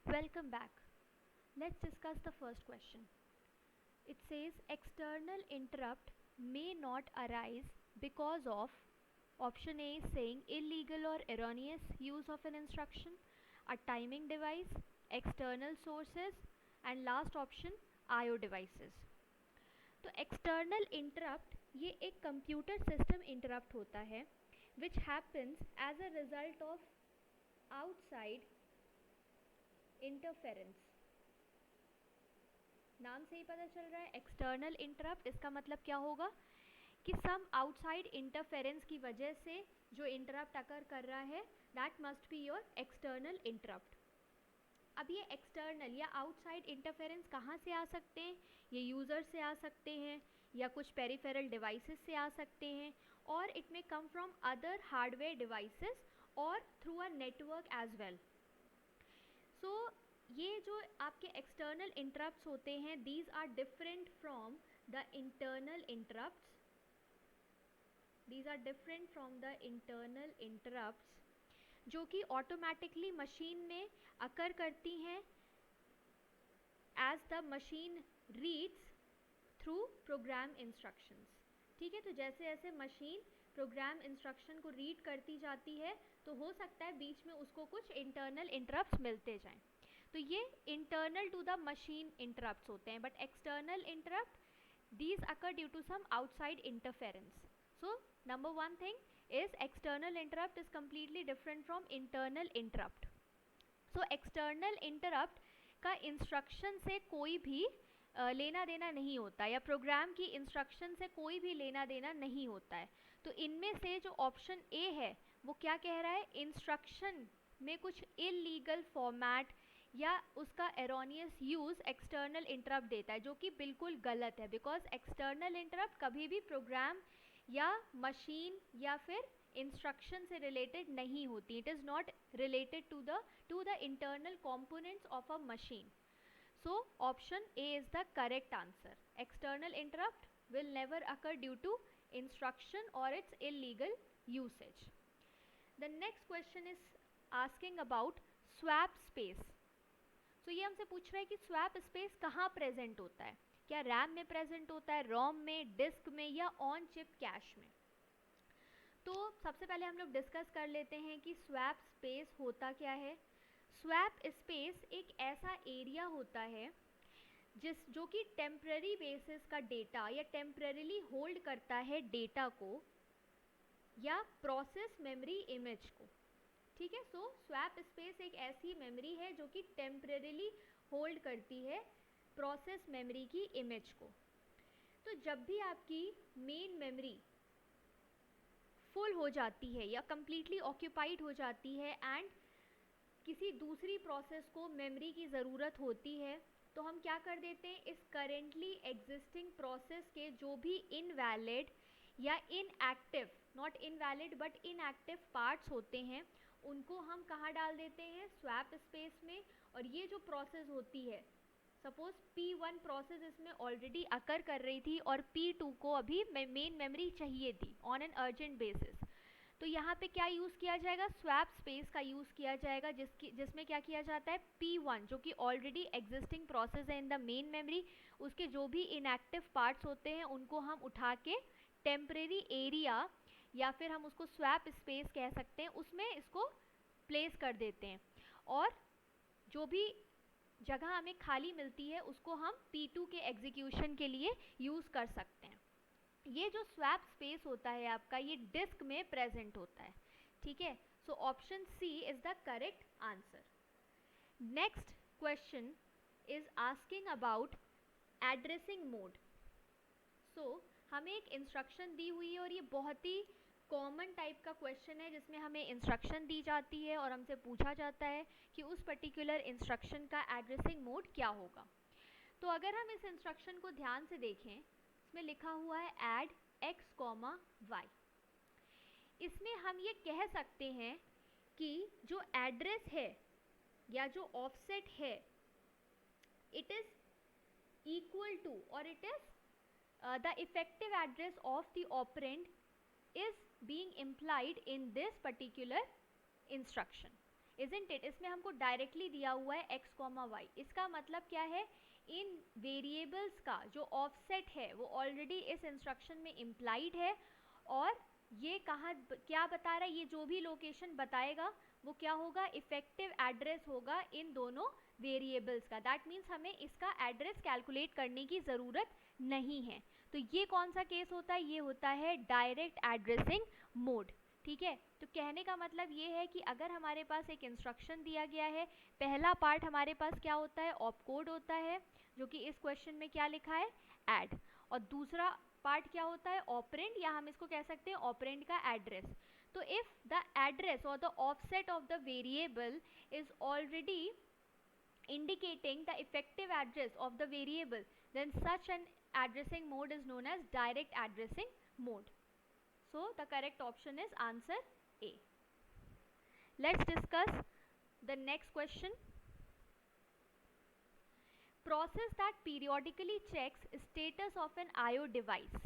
Welcome back. Let's discuss the first question. It says external interrupt may not arise because of option A is saying illegal or erroneous use of an instruction, a timing device, external sources, and last option IO devices. तो external interrupt ये एक computer system interrupt होता है which happens as a result of outside interference. नाम से ही पता चल रहा है एक्सटर्नल इंटरप्ट, इसका मतलब क्या होगा कि सम आउटसाइड इंटरफेरेंस की वजह से जो इंटरप्ट अकर कर रहा है that must be your external interrupt. अब ये एक्सटर्नल या आउटसाइड इंटरफेरेंस कहाँ से आ सकते हैं? ये यूज़र से आ सकते हैं या कुछ पेरिफेरल डिवाइसेस से आ सकते हैं, और it may come from other hardware devices और through a network as well. So ये जो आपके एक्सटर्नल इंटरप्ट्स होते हैं these are different from the internal interrupts. These are different from the internal interrupts जो कि ऑटोमेटिकली मशीन में occur करती हैं as the machine reads through program instructions. ठीक है, तो जैसे जैसे मशीन प्रोग्राम इंस्ट्रक्शन को रीड करती जाती है तो हो सकता है बीच में उसको कुछ इंटरनल इंटरप्ट्स मिलते जाएं. तो ये internal to the machine interrupts होते हैं, but external interrupt these occur due to some outside interference. So number one thing is external interrupt is completely different from internal interrupt. So external interrupt का instruction से कोई भी लेना देना नहीं होता या प्रोग्राम की इंस्ट्रक्शन से कोई भी लेना देना नहीं होता है. तो इनमें से जो ऑप्शन ए है वो क्या कह रहा है, इंस्ट्रक्शन में कुछ इलीगल फॉर्मेट या उसका एरोनियस यूज़ एक्सटर्नल इंटरप्ट देता है, जो कि बिल्कुल गलत है. बिकॉज एक्सटर्नल इंटरप्ट कभी भी प्रोग्राम या मशीन या फिर इंस्ट्रक्शन से रिलेटेड नहीं होती. It is not related to the internal components of a machine. So option A is the correct answer. External interrupt will never occur due to instruction or its illegal usage. The next question is asking about swap space. So ये हमसे पूछ रहा है कि swap space कहाँ present होता है, क्या रैम में प्रेजेंट होता है, रोम में, डिस्क में, या ऑन चिप कैश में. तो सबसे पहले हम लोग डिस्कस कर लेते हैं कि स्वैप स्पेस होता क्या है. स्वैप स्पेस एक ऐसा एरिया होता है जो कि टेम्पररी बेसिस का डेटा या टेम्पररीली होल्ड करता है डेटा को या प्रोसेस मेमोरी इमेज को. ठीक है, सो स्वैप स्पेस एक ऐसी मेमोरी है जो कि टेम्परेरीली होल्ड करती है प्रोसेस मेमोरी की इमेज को. तो जब भी आपकी मेन मेमोरी फुल हो जाती है या कंप्लीटली ऑक्यूपाइड हो जाती है एंड किसी दूसरी प्रोसेस को मेमोरी की ज़रूरत होती है तो हम क्या कर देते हैं, इस करेंटली एग्जिस्टिंग प्रोसेस के जो भी इनवैलिड या inactive, not invalid but inactive parts होते हैं उनको हम कहाँ डाल देते हैं, स्वैप स्पेस में. और ये जो प्रोसेस होती है, सपोज P1 प्रोसेस इसमें ऑलरेडी अकर कर रही थी और P2 को अभी मेन मेमोरी चाहिए थी ऑन एन अर्जेंट बेसिस, तो यहाँ पे क्या यूज़ किया जाएगा, स्वैप स्पेस का यूज़ किया जाएगा जिसमें क्या किया जाता है, P1 जो कि ऑलरेडी एग्जिस्टिंग प्रोसेस है इन द मेन मेमोरी, उसके जो भी इनएक्टिव पार्ट्स होते हैं उनको हम उठा के टेम्परेरी एरिया या फिर हम उसको स्वैप स्पेस कह सकते हैं उसमें इसको प्लेस कर देते हैं, और जो भी जगह हमें खाली मिलती है उसको हम P2 के एग्जीक्यूशन के लिए यूज़ कर सकते हैं. ये जो स्वैप स्पेस होता है आपका ये डिस्क में प्रेजेंट होता है. ठीक है, so option C is the correct answer. Next question is asking about addressing mode. So हमें एक इंस्ट्रक्शन दी हुई है और ये बहुत ही कॉमन टाइप का क्वेश्चन है जिसमें हमें इंस्ट्रक्शन दी जाती है और हमसे पूछा जाता है कि उस पर्टिकुलर इंस्ट्रक्शन का एड्रेसिंग मोड क्या होगा. तो अगर हम इस इंस्ट्रक्शन को ध्यान से देखें, इसमें लिखा हुआ है ऐड x, y. इसमें हम ये कह सकते हैं कि जो एड्रेस है या जो ऑफसेट है इट इज़ इक्वल टू और it is the effective address of the operand is being implied in this particular instruction. Isn't it? इसमें हमको डायरेक्टली दिया हुआ है x, y। इसका मतलब क्या है, इन वेरिएबल्स का जो ऑफसेट है वो ऑलरेडी इस इंस्ट्रक्शन में इम्प्लाइड है, और ये कहाँ क्या बता रहा है, ये जो भी लोकेशन बताएगा वो क्या होगा, इफेक्टिव एड्रेस होगा इन दोनों वेरिएबल्स का। दैट मीन्स हमें इसका एड्रेस कैलकुलेट करने की ज़रूरत नहीं है। तो ये कौन सा केस होता है, ये होता है डायरेक्ट एड्रेसिंग मोड। ठीक है, तो कहने का मतलब ये है कि अगर हमारे पास एक इंस्ट्रक्शन दिया गया है, पहला पार्ट हमारे पास क्या होता है, ऑपकोड होता है, जो कि इस क्वेश्चन में क्या लिखा है, ऐड, और दूसरा पार्ट क्या होता है, ऑपरेंड, या हम इसको कह सकते हैं ऑपरेंड का एड्रेस। तो इफ द एड्रेस और the offset of the variable is already indicating the effective address of the variable, then such an addressing mode is known as direct addressing mode. So the correct option is answer A. Let's discuss the next question. Process that periodically checks status of an IO device.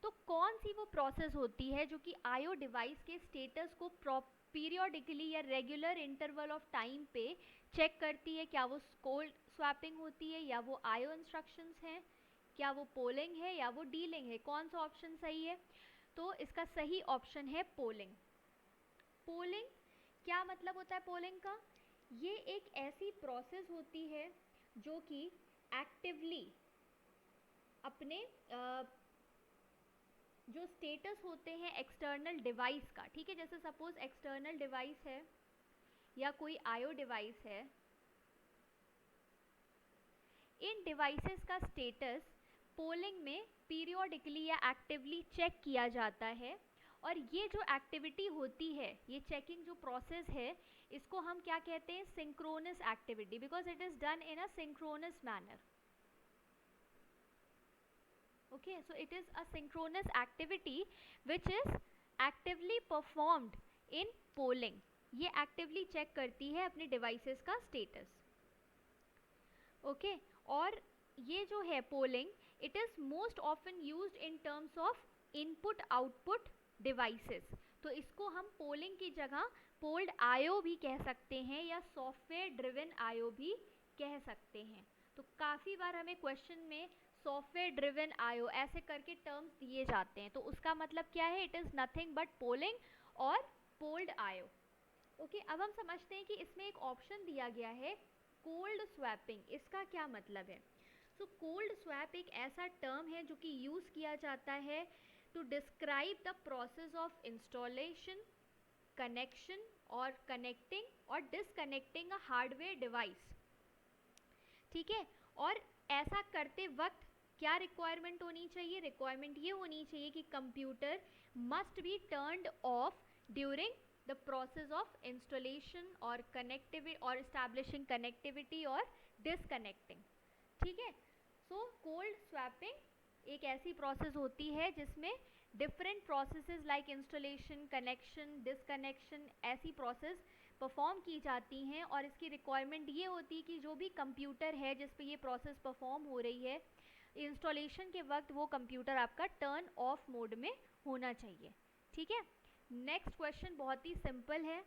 तो कौन सी वो process होती है जो कि IO device के status को periodically या रेगुलर इंटरवल ऑफ टाइम पे चेक करती है? क्या वो कोल्ड स्वैपिंग होती है, या वो आईओ इंस्ट्रक्शंस हैं, क्या वो पोलिंग है, या वो डीलिंग है? कौन सा ऑप्शन सही है? तो इसका सही ऑप्शन है पोलिंग। पोलिंग क्या मतलब होता है पोलिंग का? ये एक ऐसी प्रोसेस होती है जो कि एक्टिवली अपने जो स्टेटस होते हैं एक्सटर्नल डिवाइस का, ठीक है, जैसे सपोज एक्सटर्नल डिवाइस है या कोई आईओ डिवाइस है, इन डिवाइसेस का स्टेटस पोलिंग में पीरियोडिकली या एक्टिवली चेक किया जाता है। और ये जो एक्टिविटी होती है, ये चेकिंग जो प्रोसेस है, इसको हम क्या कहते हैं, synchronous activity, because it is done in a synchronous manner. Okay, so it is a synchronous activity which is actively performed in polling. ये actively check करती है अपने devices का status. Okay, और ये जो है polling, it is most often used in terms of input output devices. तो इसको हम polling की जगह polled IO भी कह सकते हैं, या software driven IO भी कह सकते हैं। तो काफ़ी बार हमें क्वेश्चन में सॉफ्टवेयर ड्रिवन आईओ ऐसे करके टर्म्स दिए जाते हैं, तो उसका मतलब क्या है, it is nothing but polling और पोल्ड आईओ। ओके, अब हम समझते हैं कि इसमें एक ऑप्शन दिया गया है कोल्ड स्वैपिंग। इसका क्या मतलब है? सो कोल्ड स्वैप एक ऐसा टर्म है जो कि यूज़ किया जाता है to describe the process of installation, connection और कनेक्टिंग और डिसकनेक्टिंग अ हार्डवेयर डिवाइस। ठीक है, और ऐसा करते वक्त क्या रिक्वायरमेंट होनी चाहिए? रिक्वायरमेंट ये होनी चाहिए कि computer must be turned of during the process of installation और कनेक्टिविटी और एस्टैब्लिशिंग कनेक्टिविटी और डिसकनेक्टिंग। ठीक है, सो कोल्ड स्वैपिंग एक ऐसी प्रोसेस होती है जिसमें different processes like installation, connection, disconnection, ऐसी प्रोसेस परफॉर्म की जाती हैं, और इसकी रिक्वायरमेंट ये होती है कि जो भी कंप्यूटर है जिस पे ये प्रोसेस परफॉर्म हो रही है, इंस्टॉलेशन के वक्त वो कंप्यूटर आपका टर्न ऑफ मोड में होना चाहिए। ठीक है, नेक्स्ट क्वेश्चन बहुत ही सिंपल है,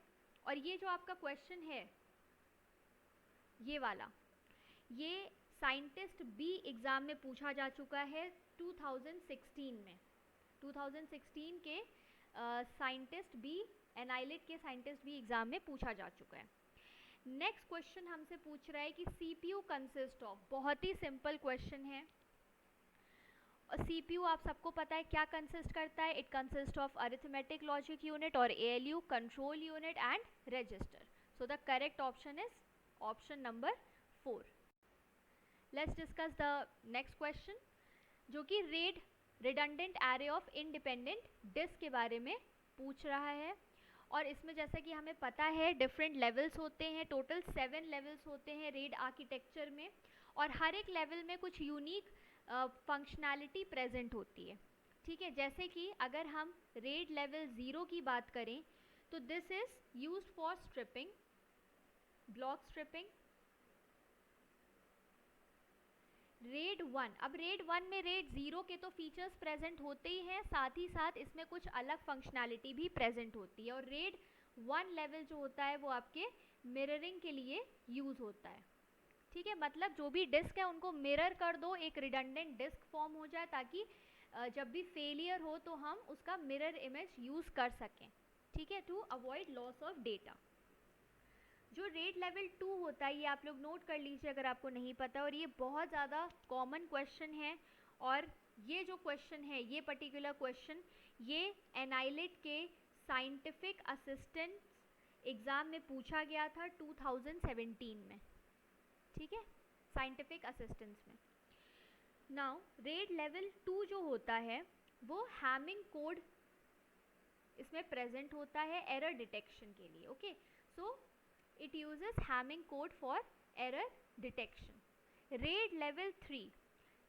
और ये जो आपका क्वेश्चन है ये वाला, ये साइंटिस्ट बी एग्ज़ाम में पूछा जा चुका है 2016 में। 2016 के साइंटिस्ट बी, एनाइलिट के साइंटिस्ट भी एग्जाम में पूछा जा चुका है। नेक्स्ट क्वेश्चन हमसे पूछ रहा है कि सीपीयू कंसिस्ट ऑफ, बहुत ही सिंपल क्वेश्चन है। और सीपीयू आप सबको पता है क्या कंसिस्ट करता है, it consist of arithmetic logic unit और ALU, control unit and register. So the correct option is option number 4। Let's discuss the next question, जो कि RAID redundant array of independent disk के बारे में पूछ रहा है। और इसमें जैसा कि हमें पता है डिफरेंट लेवल्स होते हैं, टोटल 7 लेवल्स होते हैं रेड आर्किटेक्चर में, और हर एक लेवल में कुछ यूनिक फंक्शनैलिटी प्रेजेंट होती है। ठीक है, जैसे कि अगर हम रेड लेवल 0 की बात करें तो this is used for stripping, block stripping. RAID 1, अब रेड 1 में रेड 0 के तो फीचर्स प्रेजेंट होते ही हैं, साथ ही साथ इसमें कुछ अलग फंक्शनैलिटी भी प्रेजेंट होती है। और रेड 1 लेवल जो होता है वो आपके मिररिंग के लिए यूज़ होता है, ठीक है। मतलब जो भी डिस्क है उनको मिरर कर दो, एक रिडंडेंट डिस्क फॉर्म हो जाए, ताकि जब भी फेलियर हो तो हम उसका मिरर इमेज यूज़ कर सकें, ठीक है, to avoid loss of data. जो रेट लेवल 2 होता है ये आप लोग नोट कर लीजिए अगर आपको नहीं पता, और ये बहुत ज़्यादा कॉमन क्वेश्चन है। और ये जो क्वेश्चन है, ये पर्टिकुलर क्वेश्चन, ये एनाइलिट के साइंटिफिक असिस्टेंट एग्ज़ाम में पूछा गया था 2017 में, ठीक है, साइंटिफिक असिस्टेंस में। नाउ रेट लेवल 2 जो होता है वो हैमिंग कोड इसमें प्रेजेंट होता है एरर डिटेक्शन के लिए, okay. So it uses Hamming code for error detection. RAID level 3,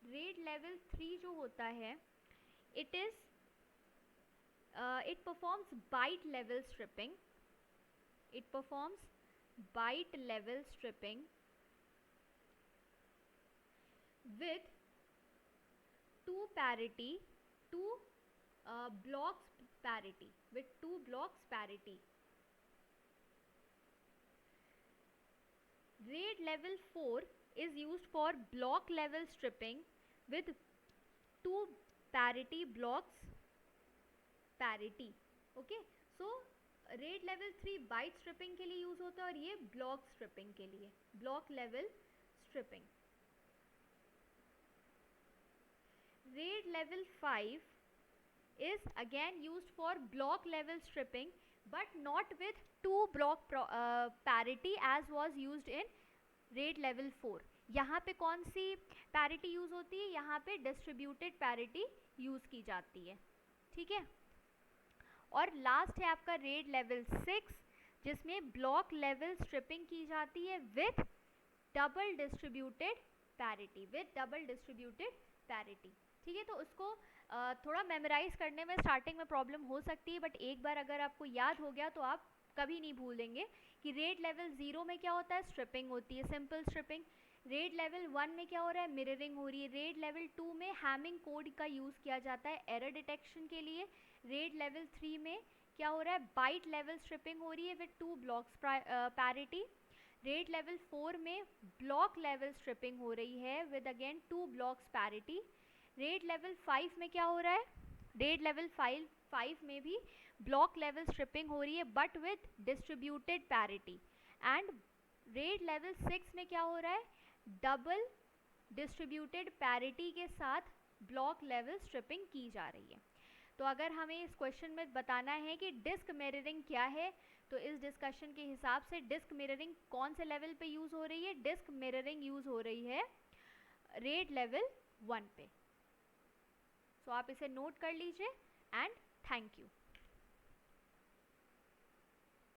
RAID level 3 जो होता है it performs byte level stripping, it performs byte level stripping with two parity, two blocks parity, with two blocks parity. RAID level 4 is used for block level stripping with two parity blocks parity, okay. So RAID level 3 byte stripping के लिए use होता है और ये block stripping के लिए, block level stripping. RAID level 5 is again used for block level stripping but not with two block parity as was used in RAID level 4. यहाँ पे कौन सी पैरिटी यूज होती है? यहाँ पे डिस्ट्रीब्यूटेड पैरिटी यूज की जाती है, ठीक है। और लास्ट है आपका RAID लेवल 6 जिसमें ब्लॉक लेवल स्ट्रिपिंग की जाती है with double distributed parity, with double distributed parity, ठीक है। तो उसको थोड़ा मेमोराइज करने में स्टार्टिंग में प्रॉब्लम हो सकती है, बट एक बार अगर आपको याद हो गया तो आप कभी नहीं भूलेंगे कि RAID लेवल 0 में क्या होता है, स्ट्रिपिंग होती है, सिंपल स्ट्रिपिंग। RAID लेवल 1 में क्या हो रहा है, मिररिंग हो रही है। RAID लेवल 2 में हैमिंग कोड का यूज़ किया जाता है एरर डिटेक्शन के लिए। RAID लेवल 3 में क्या हो रहा है, बाइट लेवल स्ट्रिपिंग हो रही है with two blocks parity. RAID level 4 में ब्लॉक लेवल स्ट्रिपिंग हो रही है with again two blocks parity. RAID level 5 में क्या हो रहा है, RAID लेवल 5 में भी ब्लॉक लेवल स्ट्रिपिंग हो रही है but with distributed parity. And RAID level 6 में क्या हो रहा है, डबल डिस्ट्रीब्यूटेड पैरिटी के साथ ब्लॉक लेवल स्ट्रिपिंग की जा रही है। तो अगर हमें इस क्वेश्चन में बताना है कि डिस्क मिररिंग क्या है, तो इस डिस्कशन के हिसाब से डिस्क मिररिंग कौन से लेवल पे यूज हो रही है, डिस्क मिररिंग यूज हो रही है RAID लेवल 1 पे। सो आप इसे नोट कर लीजिए एंड